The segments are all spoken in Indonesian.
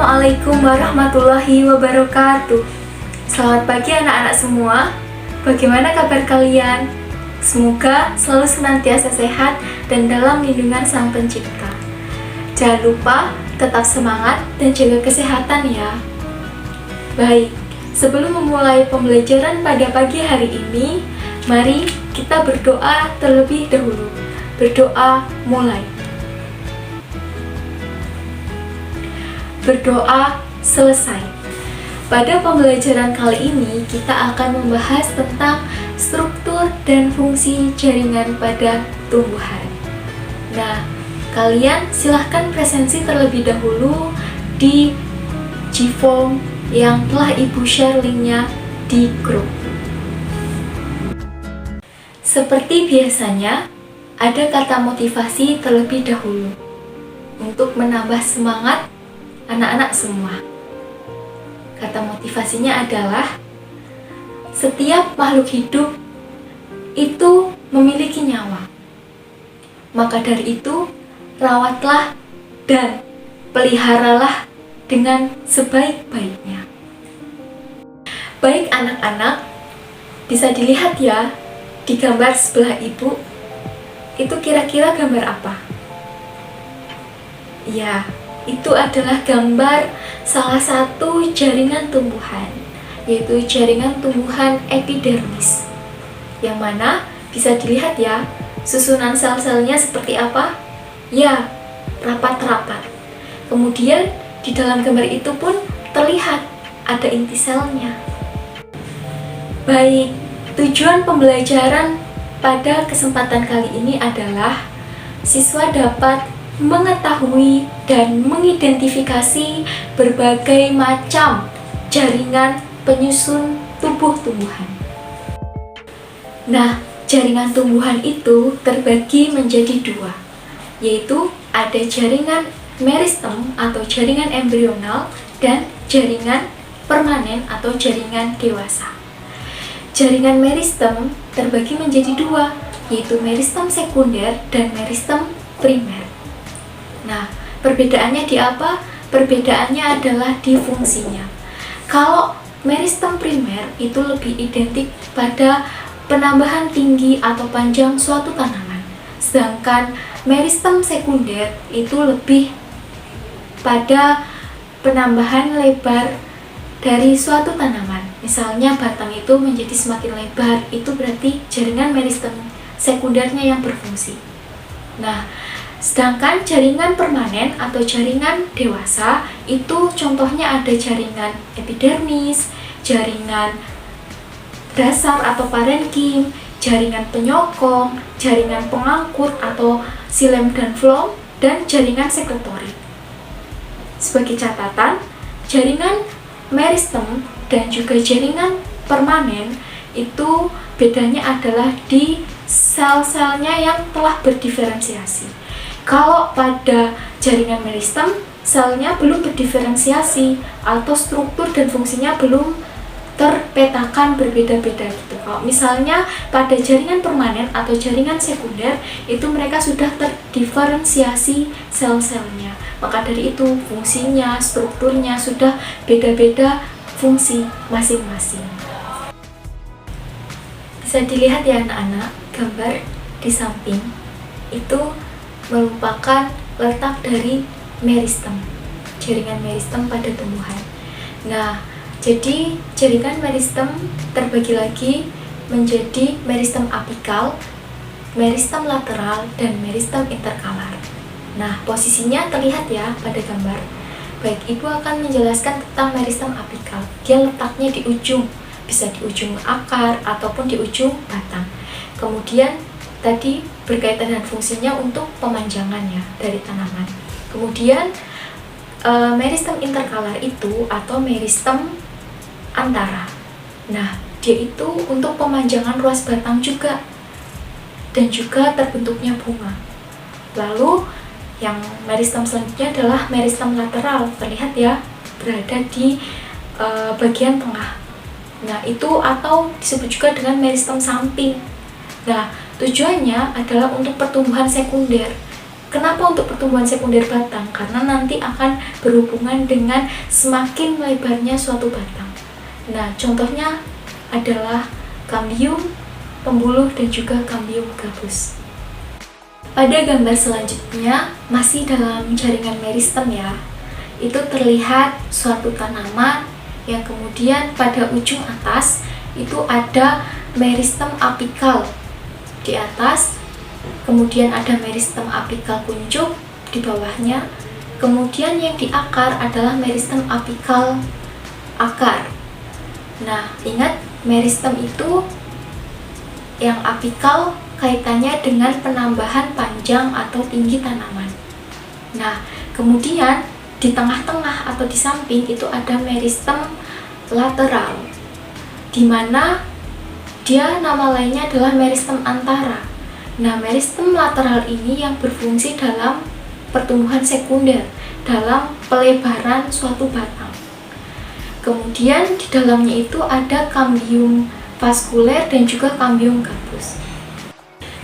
Assalamualaikum warahmatullahi wabarakatuh. Selamat pagi anak-anak semua. Bagaimana kabar kalian? Semoga selalu senantiasa sehat dan dalam lindungan Sang Pencipta. Jangan lupa tetap semangat dan jaga kesehatan ya. Baik, sebelum memulai pembelajaran pada pagi hari ini, mari kita berdoa terlebih dahulu. Berdoa mulai. Berdoa selesai. Pada pembelajaran kali ini, kita akan membahas tentang struktur dan fungsi jaringan pada tumbuhan. Nah, kalian silahkan presensi terlebih dahulu di G-Form yang telah Ibu share linknya di grup. Seperti biasanya, ada kata motivasi terlebih dahulu untuk menambah semangat anak-anak semua. Kata motivasinya adalah setiap makhluk hidup itu memiliki nyawa. Maka dari itu, rawatlah dan peliharalah dengan sebaik-baiknya. Baik anak-anak, bisa dilihat ya di gambar sebelah ibu. Itu kira-kira gambar apa? Ya, itu adalah gambar salah satu jaringan tumbuhan, yaitu jaringan tumbuhan epidermis, yang mana bisa dilihat ya, susunan sel-selnya seperti apa? Ya, rapat-rapat. Kemudian di dalam gambar itu pun terlihat ada inti selnya. Baik, tujuan pembelajaran pada kesempatan kali ini adalah siswa dapat mengetahui dan mengidentifikasi berbagai macam jaringan penyusun tubuh tumbuhan. Nah, jaringan tumbuhan itu terbagi menjadi dua, yaitu ada jaringan meristem atau jaringan embrional dan jaringan permanen atau jaringan dewasa. Jaringan meristem terbagi menjadi dua, yaitu meristem sekunder dan meristem primer. Nah, perbedaannya di apa? Perbedaannya adalah di fungsinya. Kalau meristem primer itu lebih identik pada penambahan tinggi atau panjang suatu tanaman, sedangkan meristem sekunder itu lebih pada penambahan lebar dari suatu tanaman. Misalnya batang itu menjadi semakin lebar, itu berarti jaringan meristem sekundernya yang berfungsi. Nah, sedangkan jaringan permanen atau jaringan dewasa itu contohnya ada jaringan epidermis, jaringan dasar atau parenkim, jaringan penyokong, jaringan pengangkut atau xilem dan phloem, dan jaringan sekretorit. Sebagai catatan, jaringan meristem dan juga jaringan permanen itu bedanya adalah di sel-selnya yang telah berdiferensiasi. Kalau pada jaringan meristem, selnya belum berdiferensiasi atau struktur dan fungsinya belum terpetakan berbeda-beda gitu. Kalau misalnya pada jaringan permanen atau jaringan sekunder, itu mereka sudah terdiferensiasi sel-selnya. Maka dari itu fungsinya, strukturnya sudah beda-beda fungsi masing-masing. Bisa dilihat ya anak-anak, gambar di samping itu merupakan letak dari meristem, jaringan meristem pada tumbuhan. Nah, jadi jaringan meristem terbagi lagi menjadi meristem apikal, meristem lateral, dan meristem interkalar. Nah, posisinya terlihat ya pada gambar. Baik, Ibu akan menjelaskan tentang meristem apikal. Dia letaknya di ujung, bisa di ujung akar ataupun di ujung batang. Kemudian tadi berkaitan dengan fungsinya untuk pemanjangannya dari tanaman. Kemudian meristem interkalar itu atau meristem antara. Nah, dia itu untuk pemanjangan ruas batang juga dan juga terbentuknya bunga. Lalu yang meristem selanjutnya adalah meristem lateral, terlihat ya, berada di bagian tengah. Nah, itu atau disebut juga dengan meristem samping. Nah, tujuannya adalah untuk pertumbuhan sekunder. Kenapa untuk pertumbuhan sekunder batang? Karena nanti akan berhubungan dengan semakin melebarnya suatu batang. Nah, contohnya adalah kambium, pembuluh, dan juga kambium gabus. Pada gambar selanjutnya, masih dalam jaringan meristem ya, itu terlihat suatu tanaman yang kemudian pada ujung atas itu ada meristem apikal di atas, kemudian ada meristem apikal kuncup di bawahnya, kemudian yang di akar adalah meristem apikal akar. Nah, ingat meristem itu yang apikal kaitannya dengan penambahan panjang atau tinggi tanaman. Nah, kemudian di tengah-tengah atau di samping itu ada meristem lateral, di mana dia nama lainnya adalah meristem antara. Nah, meristem lateral ini yang berfungsi dalam pertumbuhan sekunder, dalam pelebaran suatu batang. Kemudian di dalamnya itu ada kambium vaskuler dan juga kambium gabus.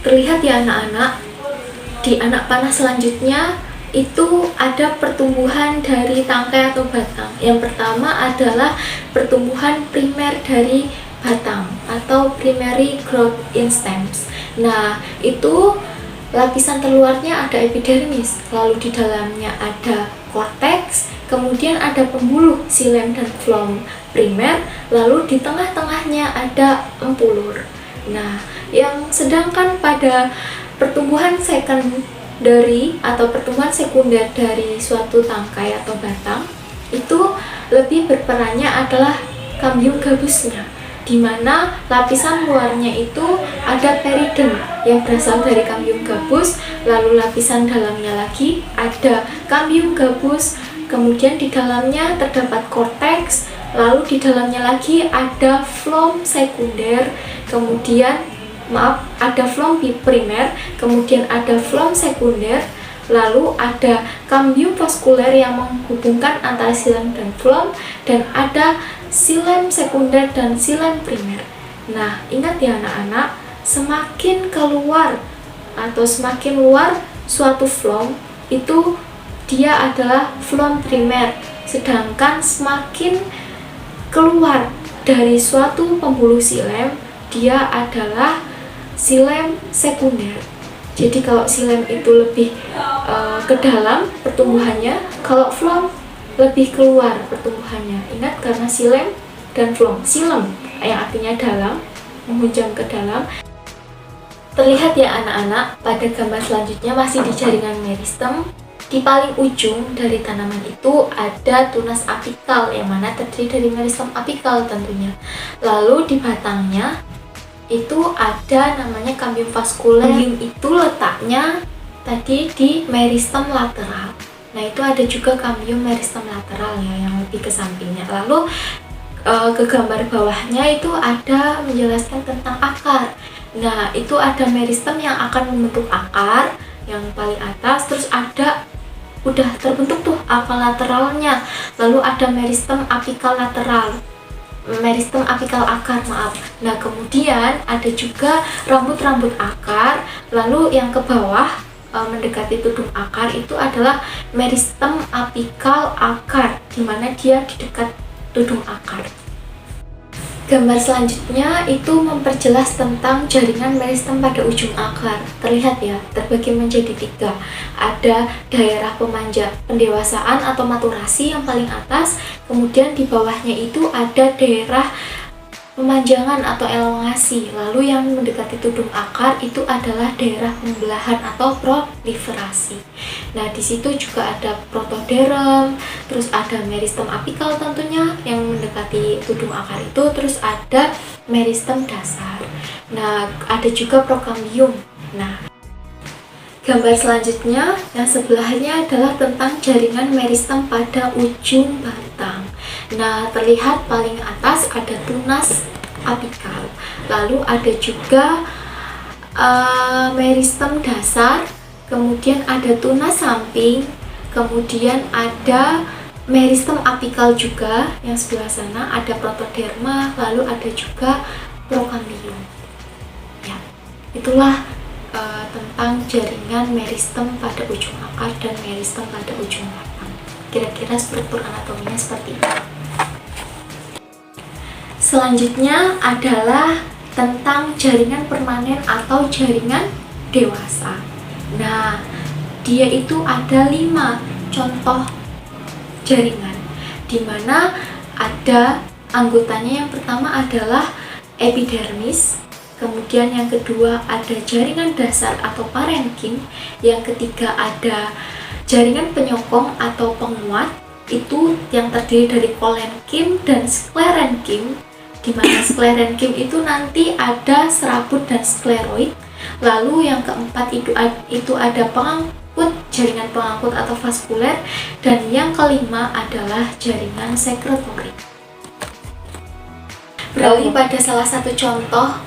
Terlihat ya anak-anak, di anak panah selanjutnya itu ada pertumbuhan dari tangkai atau batang. Yang pertama adalah pertumbuhan primer dari batang atau primary growth in stems. Nah, itu lapisan terluarnya ada epidermis, lalu di dalamnya ada korteks, kemudian ada pembuluh xilem dan phloem primer, lalu di tengah-tengahnya ada empulur. Nah, yang sedangkan pada pertumbuhan secondary atau pertumbuhan sekunder dari suatu tangkai atau batang itu lebih berperannya adalah kambium gabusnya, di mana lapisan luarnya itu ada peridem yang berasal dari kambium gabus, lalu lapisan dalamnya lagi ada kambium gabus, kemudian di dalamnya terdapat korteks, lalu di dalamnya lagi ada phloem sekunder, kemudian ada phloem primer, kemudian ada phloem sekunder, lalu ada kambium vaskuler yang menghubungkan antara xilem dan phloem, dan ada xilem sekunder dan xilem primer. Nah, ingat ya anak-anak, semakin keluar atau semakin luar suatu phloem itu dia adalah phloem primer, sedangkan semakin keluar dari suatu pembuluh xilem dia adalah xilem sekunder. Jadi kalau xilem itu lebih ke dalam pertumbuhannya, kalau phloem lebih keluar pertumbuhannya. Ingat, karena xilem dan phloem, xilem yang artinya dalam, menghujam ke dalam. Terlihat ya anak-anak, pada gambar selanjutnya masih di jaringan meristem. Di paling ujung dari tanaman itu ada tunas apikal, yang mana terdiri dari meristem apikal tentunya. Lalu di batangnya itu ada namanya kambium vaskuler. Kambium itu letaknya tadi di meristem lateral. Nah, itu ada juga kambium meristem lateral ya, yang lebih ke sampingnya. Lalu ke gambar bawahnya itu ada menjelaskan tentang akar. Nah, itu ada meristem yang akan membentuk akar yang paling atas, terus ada udah terbentuk tuh akar lateralnya. Lalu ada meristem apikal lateral, meristem apikal akar, maaf. Nah, kemudian ada juga rambut-rambut akar. Lalu yang ke bawah mendekati tudung akar itu adalah meristem apikal akar, di mana dia di dekat tudung akar. Gambar selanjutnya itu memperjelas tentang jaringan meristem pada ujung akar. Terlihat ya, terbagi menjadi 3. Ada daerah pendewasaan atau maturasi yang paling atas, kemudian di bawahnya itu ada daerah pemanjangan atau elongasi, lalu yang mendekati tudung akar itu adalah daerah pembelahan atau proliferasi. Nah, di situ juga ada protoderm, terus ada meristem apikal tentunya yang mendekati tudung akar itu, terus ada meristem dasar. Nah, ada juga prokambium. Nah, gambar selanjutnya yang sebelahnya adalah tentang jaringan meristem pada ujung batang. Nah, terlihat paling atas ada tunas apikal, lalu ada juga meristem dasar, kemudian ada tunas samping, kemudian ada meristem apikal juga yang sebelah sana, ada protoderma, lalu ada juga prokambium. Ya, itulah tentang tentang jaringan meristem pada ujung akar dan meristem pada ujung batang. Kira-kira struktur anatominya seperti ini. Selanjutnya adalah tentang jaringan permanen atau jaringan dewasa. Nah, dia itu ada 5 contoh jaringan, di mana ada anggotanya. Yang pertama adalah epidermis, kemudian yang kedua ada jaringan dasar atau parenkim, yang ketiga ada jaringan penyokong atau penguat, itu yang terdiri dari kolenkim dan sklerenkim, di mana sklerenkim itu nanti ada serabut dan skleroid. Lalu yang keempat itu ada pengangkut, jaringan pengangkut atau vaskuler, dan yang kelima adalah jaringan sekretorik. Beralih pada salah satu contoh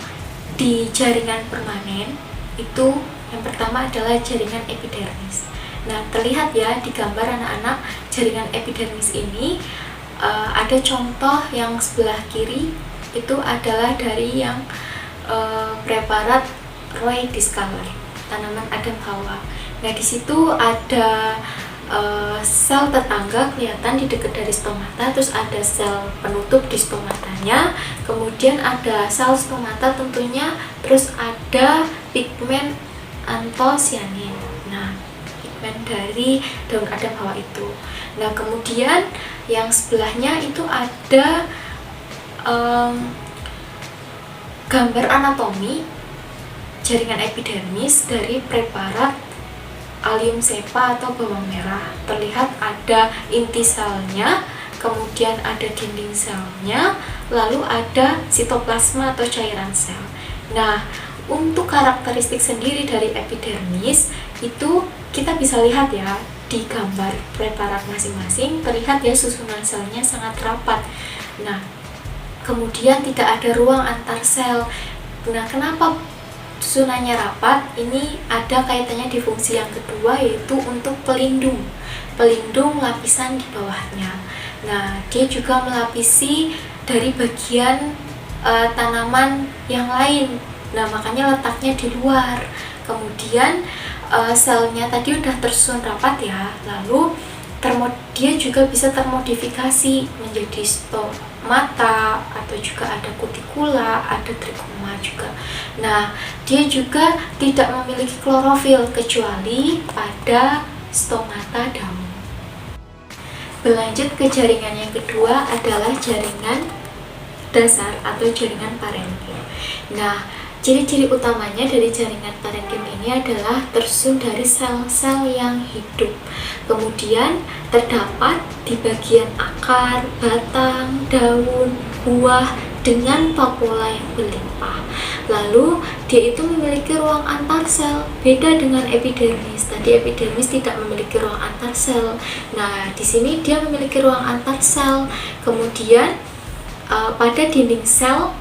di jaringan permanen, itu yang pertama adalah jaringan epidermis. Nah, terlihat ya di gambar anak-anak, jaringan epidermis ini ada contoh yang sebelah kiri itu adalah dari yang preparat Roy Discover, tanaman Adam Hawa. Nah, di situ ada sel tetangga kelihatan di dekat dari stomata, terus ada sel penutup di stomatanya, kemudian ada sel stomata tentunya, terus ada pigmen antosianin. Nah, pigmen dari daun Adam Hawa itu. Nah, kemudian yang sebelahnya itu ada gambar anatomi jaringan epidermis dari preparat Allium cepa atau bawang merah. Terlihat ada inti selnya, kemudian ada dinding selnya, lalu ada sitoplasma atau cairan sel. Nah, untuk karakteristik sendiri dari epidermis itu kita bisa lihat ya di gambar preparat masing-masing, terlihat ya susunan selnya sangat rapat. Nah, kemudian tidak ada ruang antar sel. Nah, kenapa susunannya rapat? Ini ada kaitannya di fungsi yang kedua, yaitu untuk pelindung lapisan di bawahnya. Nah, dia juga melapisi dari bagian tanaman yang lain. Nah, makanya letaknya di luar. Kemudian selnya tadi udah tersusun rapat ya, lalu dia juga bisa termodifikasi menjadi stomata, atau juga ada kutikula, ada trikoma juga. Nah, dia juga tidak memiliki klorofil kecuali pada stomata daun. Berlanjut ke jaringan yang kedua adalah jaringan dasar atau jaringan parenkim. Nah, ciri-ciri utamanya dari jaringan parenkim ini adalah tersusun dari sel-sel yang hidup. Kemudian terdapat di bagian akar, batang, daun, buah dengan vakuola yang berlimpah. Lalu dia itu memiliki ruang antar sel, beda dengan epidermis. Tadi epidermis tidak memiliki ruang antar sel. Nah, di sini dia memiliki ruang antar sel. Kemudian pada dinding sel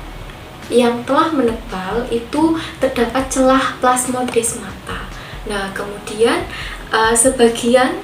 yang telah menebal itu terdapat celah plasmodesmata. Nah, kemudian sebagian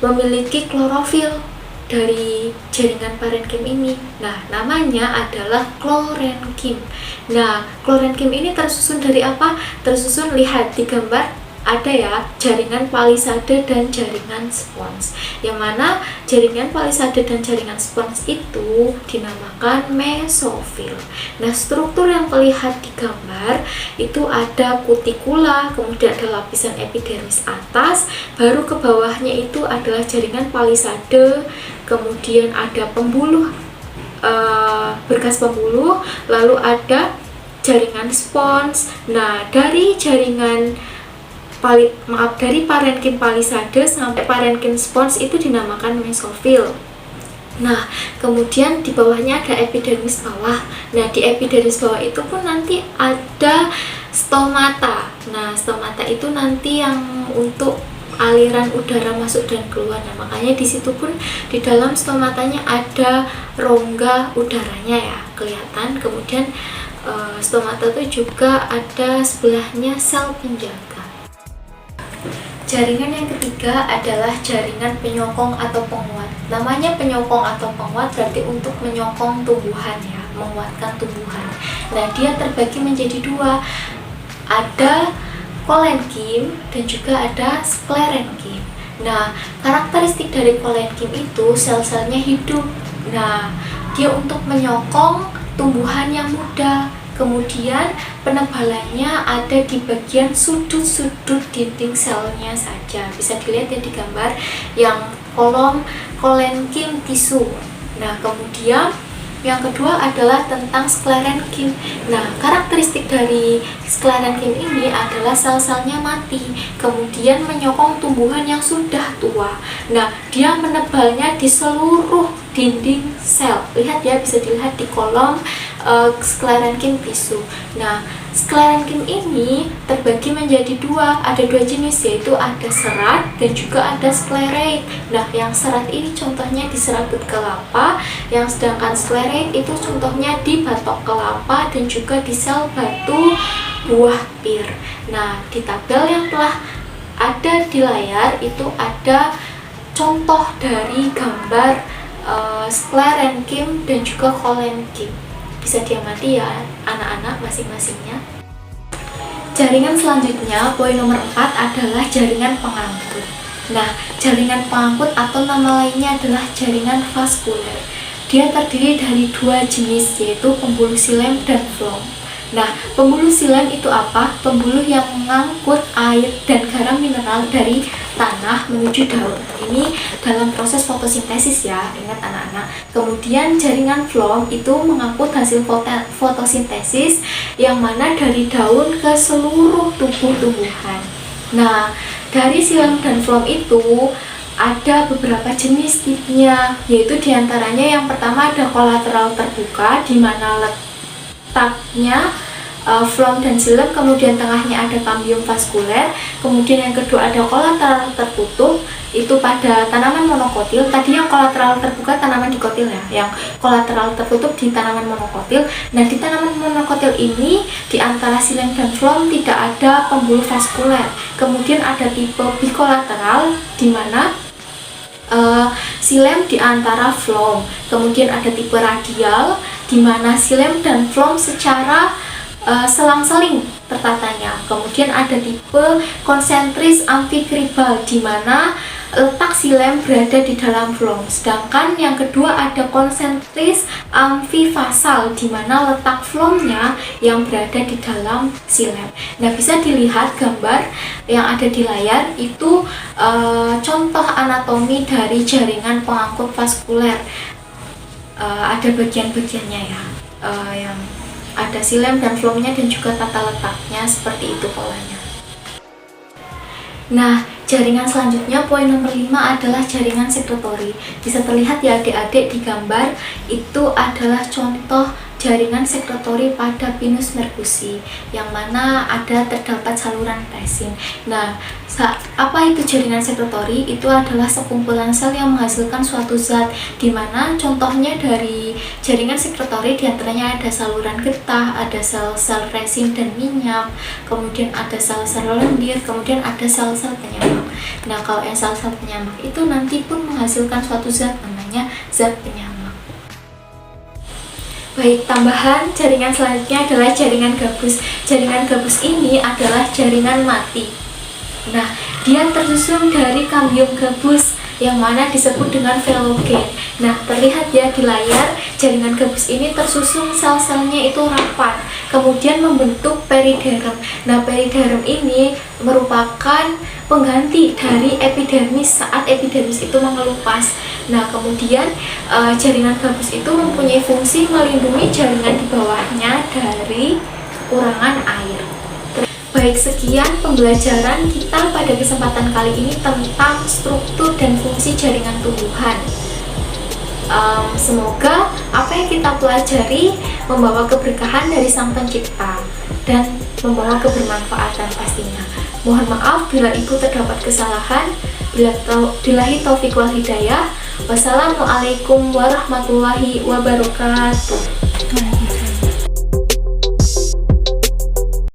memiliki klorofil dari jaringan parenkim ini. Nah, namanya adalah klorenkim. Nah, klorenkim ini tersusun dari apa? Tersusun, lihat di gambar ada ya, jaringan palisade dan jaringan spons. Yang mana jaringan palisade dan jaringan spons itu dinamakan mesofil. Nah, struktur yang terlihat di gambar itu ada kutikula, kemudian ada lapisan epidermis atas, baru ke bawahnya itu adalah jaringan palisade, kemudian ada pembuluh, berkas pembuluh, lalu ada jaringan spons. Nah, dari dari parenkim palisade sampai parenkim spons itu dinamakan mesofil. Nah, kemudian di bawahnya ada epidermis bawah. Nah, di epidermis bawah itu pun nanti ada stomata. Nah, stomata itu nanti yang untuk aliran udara masuk dan keluar. Nah, makanya di situ pun di dalam stomatanya ada rongga udaranya ya, kelihatan. Kemudian stomata itu juga ada sebelahnya sel penjaga. Jaringan yang ketiga adalah jaringan penyokong atau penguat. Namanya penyokong atau penguat berarti untuk menyokong tumbuhan ya, menguatkan tumbuhan. Nah, dia terbagi menjadi dua. Ada kolenkim dan juga ada sklerenkim. Nah, karakteristik dari kolenkim itu sel-selnya hidup. Nah, dia untuk menyokong tumbuhan yang muda. Kemudian penebalannya ada di bagian sudut-sudut dinding selnya saja. Bisa dilihat ya di gambar yang kolom kolenkim tisu. Nah, kemudian yang kedua adalah tentang sklerenkim. Nah, karakteristik dari sklerenkim ini adalah sel-selnya mati, kemudian menyokong tumbuhan yang sudah tua. Nah, dia menebalnya di seluruh dinding sel. Lihat ya, bisa dilihat di kolom sklerenkim tisu. Nah, sklerenkim ini terbagi menjadi dua, ada dua jenis, yaitu ada serat dan juga ada sklerate. Nah, yang serat ini contohnya di serabut kelapa, yang sedangkan sklerate itu contohnya di batok kelapa dan juga di sel batu buah pir. Nah, di tabel yang telah ada di layar itu ada contoh dari gambar sklerenkim dan juga kolenkim. Bisa diamati ya anak-anak masing-masingnya. Jaringan selanjutnya, poin nomor 4 adalah jaringan pengangkut. Nah, jaringan pengangkut atau nama lainnya adalah jaringan vaskuler. Dia terdiri dari dua jenis, yaitu pembuluh silem dan flom. Nah, pembuluh silem itu apa? Pembuluh yang mengangkut air dan garam mineral dari tanah menuju daun. Ini dalam proses fotosintesis ya, ingat anak-anak. Kemudian jaringan flom itu mengangkut hasil fotosintesis yang mana dari daun ke seluruh tubuh tumbuhan. Nah, dari silem dan flom itu ada beberapa jenis tipenya, yaitu diantaranya yang pertama ada kolateral terbuka, di mana letaknya flom dan silem, kemudian tengahnya ada kambium vaskuler. Kemudian yang kedua ada kolateral tertutup, itu pada tanaman monokotil. Tadi yang kolateral terbuka tanaman dikotil ya, yang kolateral tertutup di tanaman monokotil. Nah, di tanaman monokotil ini di antara silem dan flom tidak ada pembuluh vaskuler. Kemudian ada tipe bikolateral, di mana silem di antara flom. Kemudian ada tipe radial, di mana silem dan flom secara selang-seling tertatanya. Kemudian ada tipe konsentris amfikribal, di mana letak silem berada di dalam flom. Sedangkan yang kedua ada konsentris amfifasal, di mana letak flomnya yang berada di dalam silem. Nah, bisa dilihat gambar yang ada di layar itu contoh anatomi dari jaringan pengangkut vaskuler. Ada bagian-bagiannya ya, yang ada silem dan flomnya dan juga tata letaknya, seperti itu polanya. Nah, jaringan selanjutnya poin nomor 5 adalah jaringan sekretori. Bisa terlihat ya adik-adik di gambar itu adalah contoh jaringan sekretori pada Pinus merkusi, yang mana terdapat saluran resin. Nah, apa itu jaringan sekretori? Itu adalah sekumpulan sel yang menghasilkan suatu zat, di mana contohnya dari jaringan sekretori diantaranya ada saluran getah, ada sel-sel resin dan minyak, kemudian ada sel-sel lendir, kemudian ada sel-sel penyamak. Nah, kalau yang sel-sel penyamak itu nanti pun menghasilkan suatu zat, namanya zat penyamak. Baik, tambahan jaringan selanjutnya adalah jaringan gabus. Jaringan gabus ini adalah jaringan mati. Nah, dia tersusun dari kambium gabus yang mana disebut dengan velogen. Nah, terlihat ya di layar, jaringan gabus ini tersusun sel-selnya itu rapat, kemudian membentuk periderm. Nah, periderm ini merupakan pengganti dari epidermis saat epidermis itu mengelupas. Nah, kemudian jaringan gabus itu mempunyai fungsi melindungi jaringan di bawahnya dari kekurangan air. Baik, sekian pembelajaran kita pada kesempatan kali ini tentang struktur dan fungsi jaringan tumbuhan. Semoga apa yang kita pelajari membawa keberkahan dari Sang Pencipta dan membawa kebermanfaatan pastinya. Mohon maaf bila Ibu terdapat kesalahan. Billahi taufiq wal hidayah. Wassalamualaikum warahmatullahi wabarakatuh.